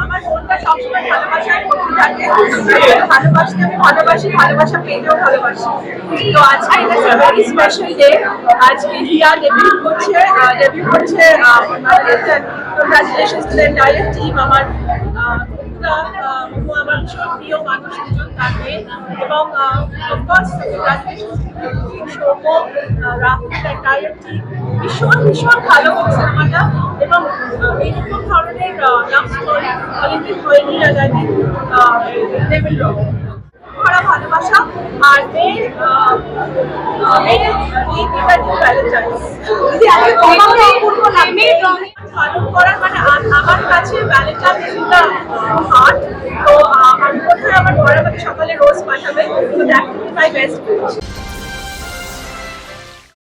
আমার মনটা সবসময় ভালোবাসায় ভর্তি থাকে। ভালোবাসতে আমি ভালোবাসি, ভালোবাসা পেতেও ভালোবাসি। তো আজকে এটা ভেরি স্পেশাল ডে। আজকে রিয়া ডেবিউট করছে। Congratulations to the entire team. আমার আমার ভীষণ প্রিয় মানুষ দুজন থাকবে এবং of course congratulations to Soumya, Rahul, entire team. ভীষণ ভীষণ ভালো সিনেমাটা এবং এইরকম ধরনের লাভ স্টোরি অনেকদিন হয়নি আগামী লেভেল ভরা ভালোবাসা। আর পালন করার মানে আমার কাছে ভ্যালেন্টাইন ইজ দ্য হার্ট। তো আমি বোধহয় আমার ঘরে আমাকে সকালে রোজ পাঠাবে। তো that will be my best.